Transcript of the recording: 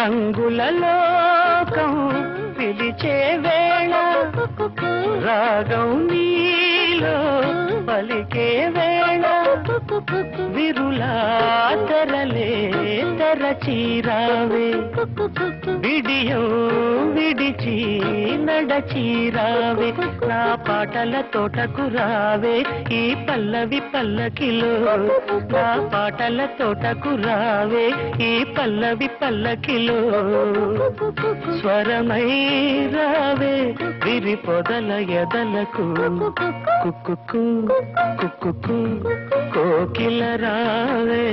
రంగుల లోకం పిలిచే వేళ రాగం నీలో పలికే వేళ విరులా తెరలే తెరచీరావే విడియో విడిచి నడచీరావే నా పాటల తోటకు రావే ఈ పల్లవి పల్లకిలో నా పాటల తోటకు రావే ఈ పల్లవి పల్లకిలో స్వరమై రావే విరి పొదల ఎదలకు కుక్కు కుక్కు కోకిల రావే